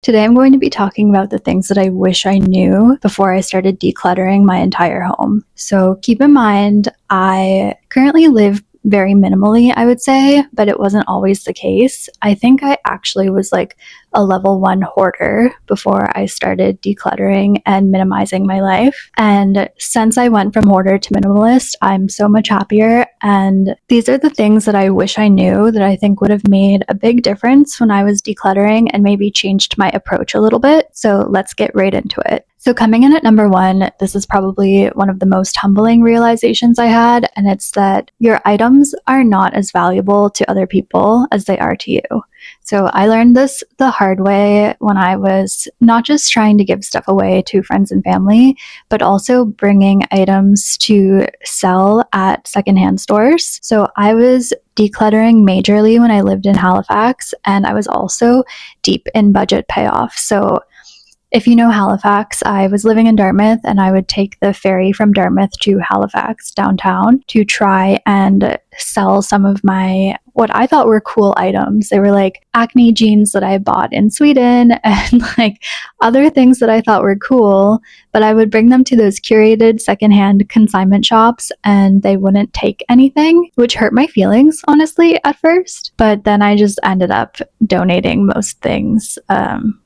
Today I'm going to be talking about the things that I wish I knew before I started decluttering my entire home. So keep in mind, I currently live very minimally, I would say, but it wasn't always the case. I think I actually was like a level 1 hoarder before I started decluttering and minimizing my life. And since I went from hoarder to minimalist, I'm so much happier. And these are the things that I wish I knew that I think would have made a big difference when I was decluttering and maybe changed my approach a little bit. So let's get right into it. So coming in at number 1, this is probably one of the most humbling realizations I had, and it's that your items are not as valuable to other people as they are to you. So I learned this the hard way when I was not just trying to give stuff away to friends and family, but also bringing items to sell at secondhand stores. So I was decluttering majorly when I lived in Halifax, and I was also deep in budget payoff. So if you know Halifax, I was living in Dartmouth and I would take the ferry from Dartmouth to Halifax downtown to try and sell some of my what I thought were cool items. They were like Acne jeans that I bought in Sweden and like other things that I thought were cool, but I would bring them to those curated secondhand consignment shops and they wouldn't take anything, which hurt my feelings, honestly, at first. But then I just ended up donating most things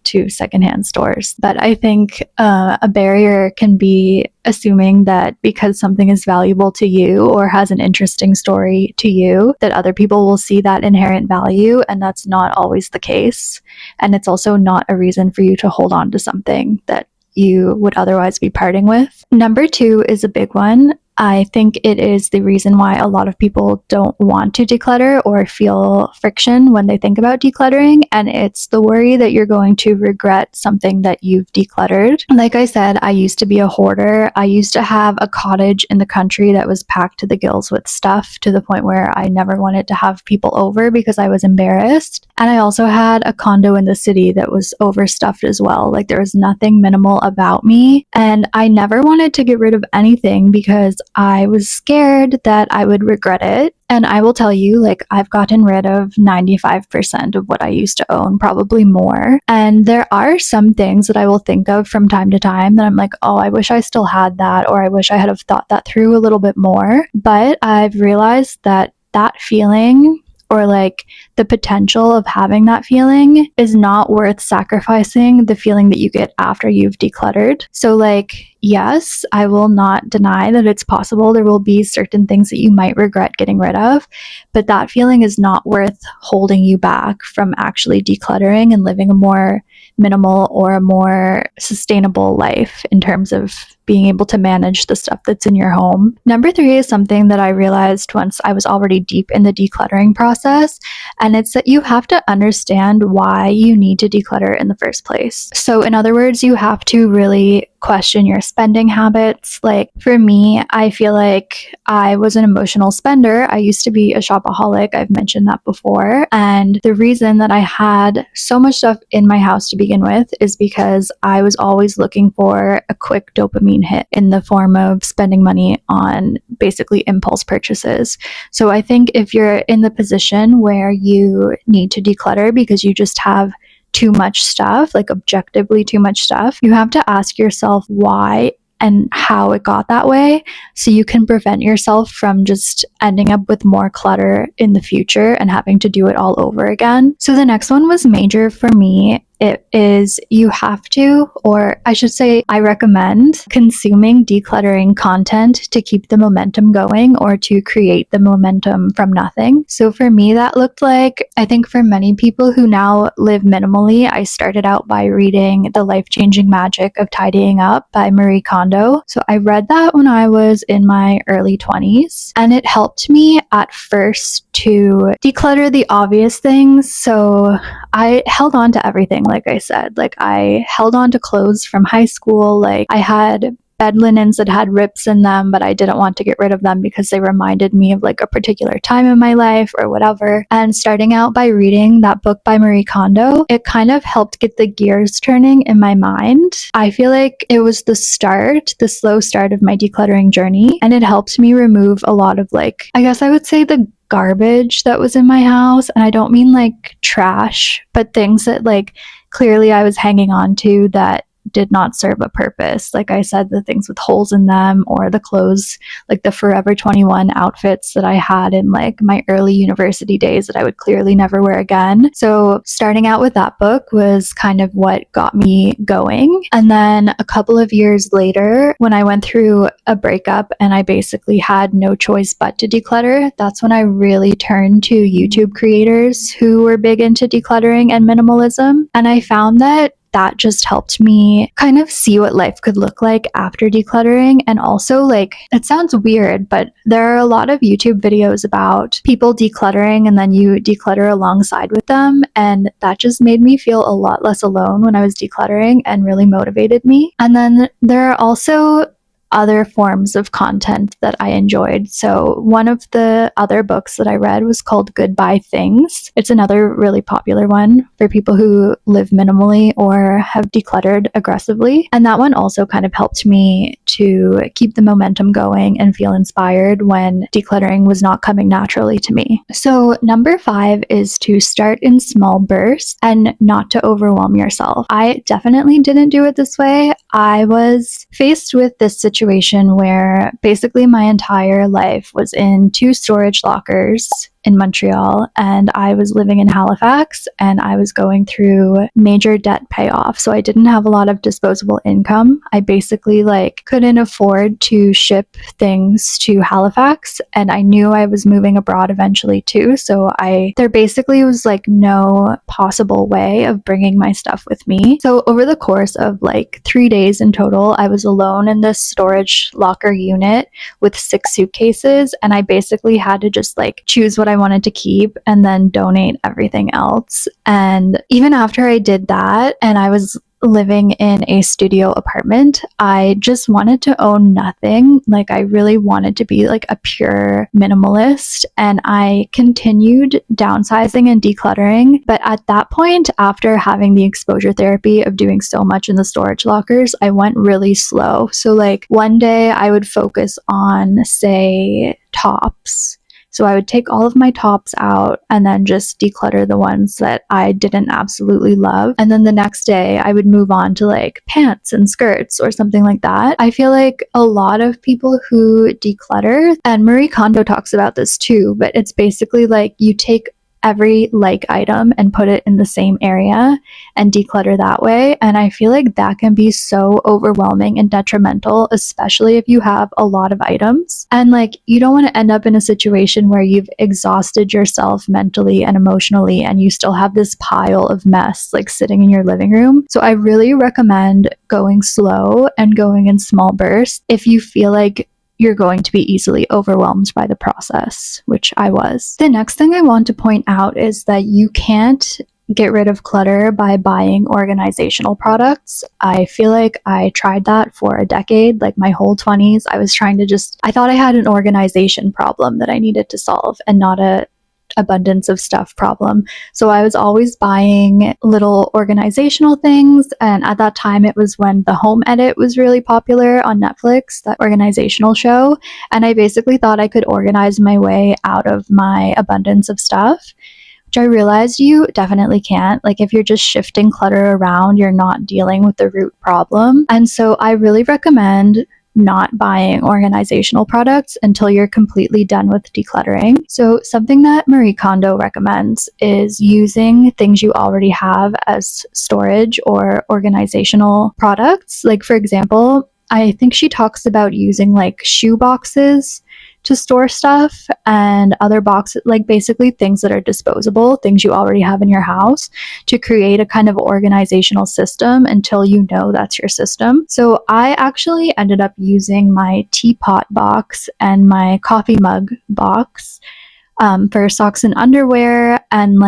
to secondhand stores. But I think a barrier can be assuming that because something is valuable to you or has an interesting story to you, that other people will see that inherent value, and that's not always the case. And it's also not a reason for you to hold on to something that you would otherwise be parting with. Number 2 is a big one. I think it is the reason why a lot of people don't want to declutter or feel friction when they think about decluttering, and it's the worry that you're going to regret something that you've decluttered. Like I said, I used to be a hoarder. I used to have a cottage in the country that was packed to the gills with stuff to the point where I never wanted to have people over because I was embarrassed. And I also had a condo in the city that was overstuffed as well. Like there was nothing minimal about me, and I never wanted to get rid of anything because I was scared that I would regret it. And I will tell you, like, I've gotten rid of 95% of what I used to own, probably more. And there are some things that I will think of from time to time that I'm like, oh, I wish I still had that, or I wish I had have thought that through a little bit more. But I've realized that that feeling, or like the potential of having that feeling, is not worth sacrificing the feeling that you get after you've decluttered. So like, yes, I will not deny that it's possible there will be certain things that you might regret getting rid of, but that feeling is not worth holding you back from actually decluttering and living a more minimal or a more sustainable life in terms of being able to manage the stuff that's in your home. Number 3 is something that I realized once I was already deep in the decluttering process, and it's that you have to understand why you need to declutter in the first place. So in other words, you have to really question your spending habits. Like for me, I feel like I was an emotional spender. I used to be a shopaholic. I've mentioned that before. And the reason that I had so much stuff in my house to begin with is because I was always looking for a quick dopamine hit in the form of spending money on basically impulse purchases. So I think if you're in the position where you need to declutter because you just have too much stuff, like objectively too much stuff, you have to ask yourself why and how it got that way, so you can prevent yourself from just ending up with more clutter in the future and having to do it all over again. So the next one was major for me. It is you have to, or I should say, I recommend consuming decluttering content to keep the momentum going or to create the momentum from nothing. So for me, that looked like, I think for many people who now live minimally, I started out by reading The Life-Changing Magic of Tidying Up by Marie Kondo. So I read that when I was in my early 20s, and it helped me at first to declutter the obvious things. So I held on to everything. Like I said, like I held on to clothes from high school. Like I had bed linens that had rips in them, but I didn't want to get rid of them because they reminded me of like a particular time in my life or whatever. And starting out by reading that book by Marie Kondo, it kind of helped get the gears turning in my mind. I feel like it was the slow start of my decluttering journey, and it helped me remove a lot of like, I guess I would say the garbage that was in my house. And I don't mean like trash, but things that like clearly I was hanging on to that did not serve a purpose. Like I said, the things with holes in them, or the clothes, like the Forever 21 outfits that I had in like my early university days that I would clearly never wear again. So starting out with that book was kind of what got me going. And then a couple of years later, when I went through a breakup and I basically had no choice but to declutter, that's when I really turned to YouTube creators who were big into decluttering and minimalism. And I found that just helped me kind of see what life could look like after decluttering. And also, like, it sounds weird, but there are a lot of YouTube videos about people decluttering and then you declutter alongside with them. And that just made me feel a lot less alone when I was decluttering and really motivated me. And then there are also other forms of content that I enjoyed. So one of the other books that I read was called Goodbye Things. It's another really popular one for people who live minimally or have decluttered aggressively. And that one also kind of helped me to keep the momentum going and feel inspired when decluttering was not coming naturally to me. So number 5 is to start in small bursts and not to overwhelm yourself. I definitely didn't do it this way. I was faced with this situation where basically my entire life was in 2 storage lockers in Montreal, and I was living in Halifax, and I was going through major debt payoff. So I didn't have a lot of disposable income. I basically couldn't afford to ship things to Halifax, and I knew I was moving abroad eventually too. So there basically was no possible way of bringing my stuff with me. So over the course of 3 days in total, I was alone in this storage locker unit with 6 suitcases, and I basically had to just choose what I wanted to keep and then donate everything else. And even after I did that and I was living in a studio apartment, I just wanted to own nothing. I really wanted to be a pure minimalist, and I continued downsizing and decluttering. But at that point, after having the exposure therapy of doing so much in the storage lockers, I went really slow. So one day I would focus on, say, tops. So I would take all of my tops out and then just declutter the ones that I didn't absolutely love. And then the next day I would move on to pants and skirts or something like that. I feel like a lot of people who declutter, and Marie Kondo talks about this too, but it's basically you take every item and put it in the same area and declutter that way. And I feel like that can be so overwhelming and detrimental, especially if you have a lot of items. And you don't want to end up in a situation where you've exhausted yourself mentally and emotionally and you still have this pile of mess sitting in your living room. So I really recommend going slow and going in small bursts if you feel like you're going to be easily overwhelmed by the process, which I was. The next thing I want to point out is that you can't get rid of clutter by buying organizational products. I feel like I tried that for a decade, my whole 20s. I thought I had an organization problem that I needed to solve and not a abundance of stuff problem. So I was always buying little organizational things, and at that time it was when The Home Edit was really popular on Netflix, that organizational show, and I basically thought I could organize my way out of my abundance of stuff, which I realized you definitely can't. If you're just shifting clutter around, you're not dealing with the root problem. And so I really recommend not buying organizational products until you're completely done with decluttering. So something that Marie Kondo recommends is using things you already have as storage or organizational products. For example, I think she talks about using shoe boxes to store stuff, and other boxes, basically things that are disposable, things you already have in your house, to create a kind of organizational system until you know that's your system. So I actually ended up using my teapot box and my coffee mug box for socks and underwear, and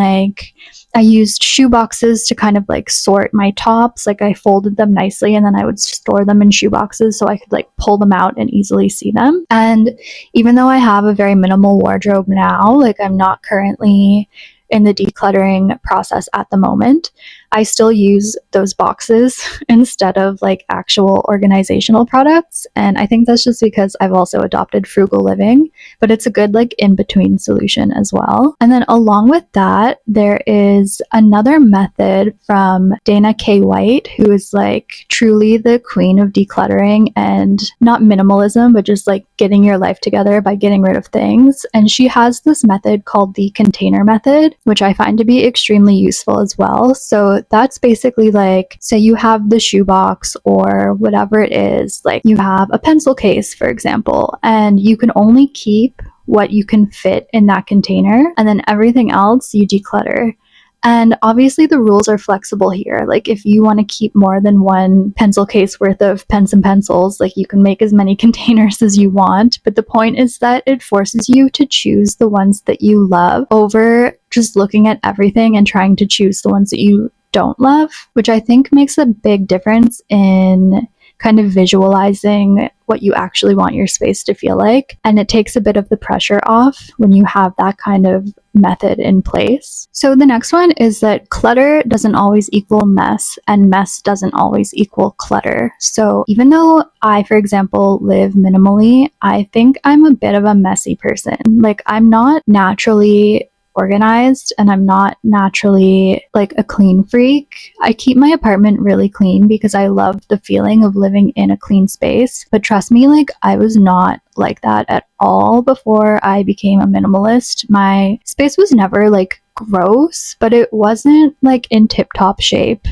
I used shoe boxes to kind of sort my tops. I folded them nicely and then I would store them in shoe boxes so I could pull them out and easily see them. And even though I have a very minimal wardrobe now, I'm not currently in the decluttering process at the moment, I still use those boxes instead of like actual organizational products. And I think that's just because I've also adopted frugal living, but it's a good like in between solution as well. And then along with that, there is another method from Dana K. White, who is like truly the queen of decluttering and not minimalism, but just like getting your life together by getting rid of things. And she has this method called the container method, which I find to be extremely useful as well. So that's basically like, say you have the shoebox or whatever it is, like you have a pencil case, for example, and you can only keep what you can fit in that container, and then everything else you declutter. And obviously the rules are flexible here. Like if you want to keep more than one pencil case worth of pens and pencils, like you can make as many containers as you want. But the point is that it forces you to choose the ones that you love over just looking at everything and trying to choose the ones that you don't love, which I think makes a big difference in kind of visualizing what you actually want your space to feel like. And it takes a bit of the pressure off when you have that kind of method in place. So the next one is that clutter doesn't always equal mess, and mess doesn't always equal clutter. So even though I, for example, live minimally, I think I'm a bit of a messy person. Like I'm not naturally organized and I'm not naturally like a clean freak. I keep my apartment really clean because I love the feeling of living in a clean space. But trust me, like I was not like that at all before I became a minimalist. My space was never like gross, but it wasn't like in tip-top shape.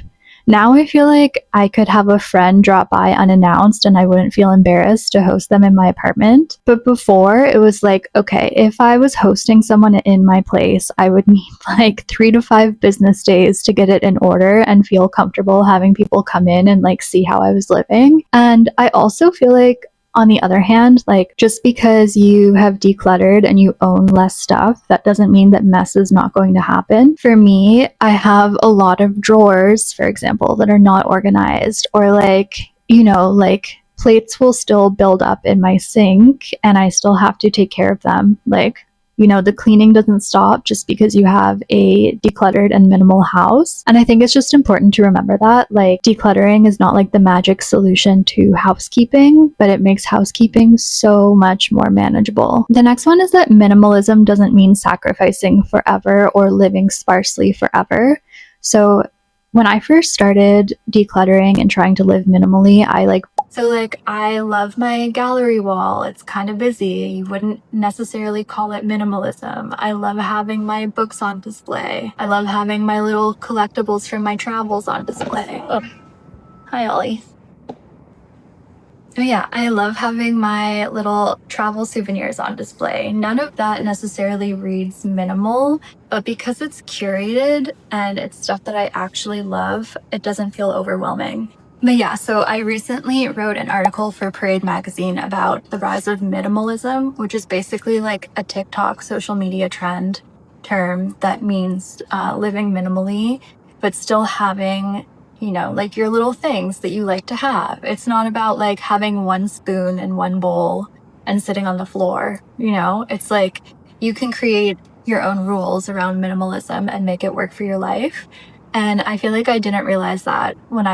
Now I feel like I could have a friend drop by unannounced and I wouldn't feel embarrassed to host them in my apartment. But before, it was like, okay, if I was hosting someone in my place, I would need like 3 to 5 business days to get it in order and feel comfortable having people come in and like see how I was living. And I also feel like on the other hand, like just because you have decluttered and you own less stuff, that doesn't mean that mess is not going to happen. For me, I have a lot of drawers, for example, that are not organized, or like, you know, like plates will still build up in my sink and I still have to take care of them. Like, you know, the cleaning doesn't stop just because you have a decluttered and minimal house. And I think it's just important to remember that, like, decluttering is not like the magic solution to housekeeping, but it makes housekeeping so much more manageable. The next one is that minimalism doesn't mean sacrificing forever or living sparsely forever. So when I first started decluttering and trying to live minimally, I love my gallery wall. It's kind of busy. You wouldn't necessarily call it minimalism. I love having my books on display. I love having my little collectibles from my travels on display. Oh, hi, Ollie. Oh yeah, I love having my little travel souvenirs on display. None of that necessarily reads minimal, but because it's curated and it's stuff that I actually love, it doesn't feel overwhelming. But yeah, so I recently wrote an article for Parade magazine about the rise of minimalism, which is basically like a TikTok social media trend term that means living minimally, but still having, you know, like your little things that you like to have. It's not about like having one spoon and one bowl and sitting on the floor, you know? It's like you can create your own rules around minimalism and make it work for your life. And I feel like I didn't realize that when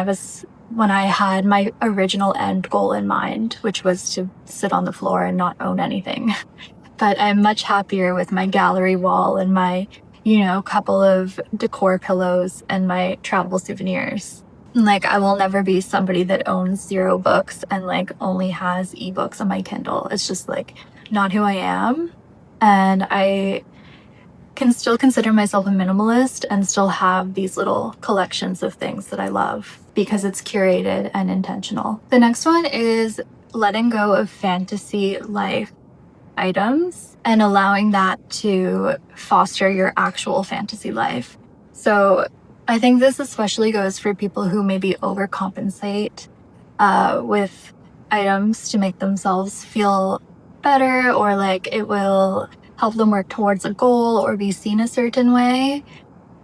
I had my original end goal in mind, which was to sit on the floor and not own anything. But I'm much happier with my gallery wall and my, you know, couple of decor pillows and my travel souvenirs. Like, I will never be somebody that owns 0 books and like only has ebooks on my Kindle. It's just like not who I am. And I can still consider myself a minimalist and still have these little collections of things that I love because it's curated and intentional. The next one is letting go of fantasy life items and allowing that to foster your actual fantasy life. So I think this especially goes for people who maybe overcompensate with items to make themselves feel better, or like it will help them work towards a goal or be seen a certain way.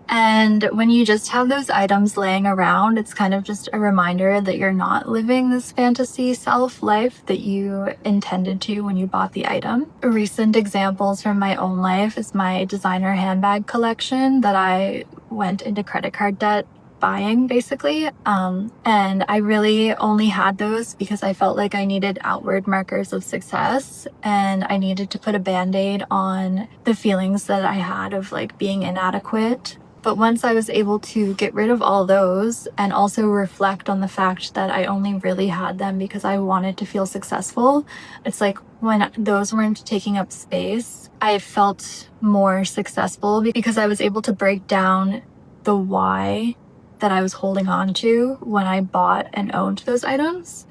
And when you just have those items laying around, it's kind of just a reminder that you're not living this fantasy self life that you intended to when you bought the item. Recent examples from my own life is my designer handbag collection that I went into credit card debt buying, basically. And I really only had those because I felt like I needed outward markers of success, and I needed to put a band-aid on the feelings that I had of like being inadequate. But once I was able to get rid of all those and also reflect on the fact that I only really had them because I wanted to feel successful, it's like when those weren't taking up space, I felt more successful because I was able to break down the why that I was holding on to when I bought and owned those items.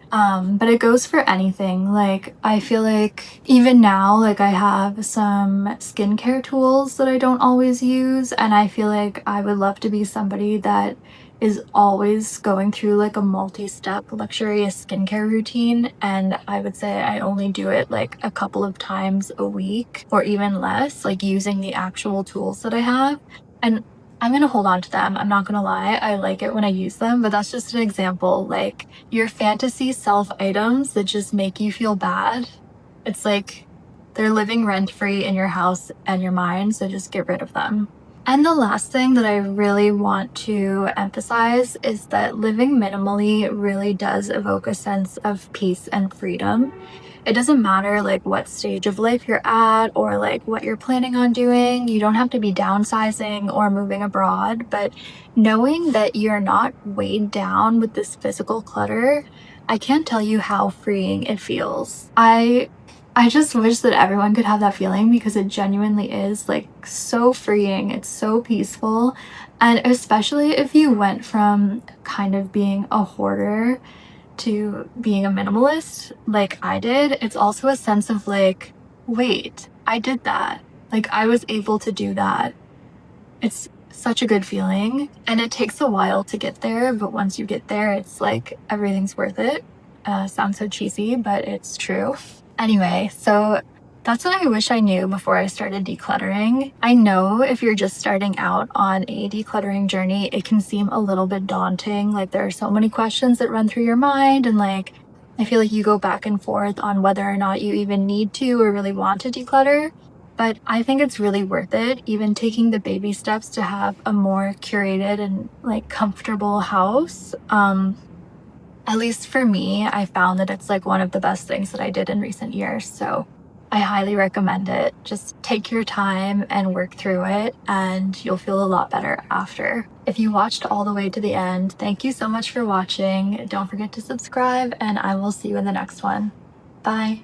But it goes for anything. Like, I feel like even now, like, I have some skincare tools that I don't always use, and I feel like I would love to be somebody that is always going through like a multi-step luxurious skincare routine, and I would say I only do it like a couple of times a week or even less, like using the actual tools that I have. And I'm gonna hold on to them. I'm not gonna lie. I like it when I use them, but that's just an example. Like, your fantasy self items that just make you feel bad, it's like they're living rent-free in your house and your mind, so just get rid of them. And the last thing that I really want to emphasize is that living minimally really does evoke a sense of peace and freedom. It doesn't matter like what stage of life you're at or like what you're planning on doing. You don't have to be downsizing or moving abroad, but knowing that you're not weighed down with this physical clutter, I can't tell you how freeing it feels. I just wish that everyone could have that feeling because it genuinely is like so freeing. It's so peaceful. And especially if you went from kind of being a hoarder to being a minimalist like I did, it's also a sense of like, wait, I did that. Like, I was able to do that. It's such a good feeling, and it takes a while to get there, but once you get there, it's like everything's worth it. Sounds so cheesy, but it's true. Anyway, so that's what I wish I knew before I started decluttering. I know if you're just starting out on a decluttering journey, it can seem a little bit daunting. Like, there are so many questions that run through your mind, and like, I feel like you go back and forth on whether or not you even need to or really want to declutter. But I think it's really worth it, even taking the baby steps to have a more curated and like comfortable house. At least for me, I found that it's like one of the best things that I did in recent years. So I highly recommend it. Just take your time and work through it, and you'll feel a lot better after. If you watched all the way to the end, thank you so much for watching. Don't forget to subscribe, and I will see you in the next one. Bye.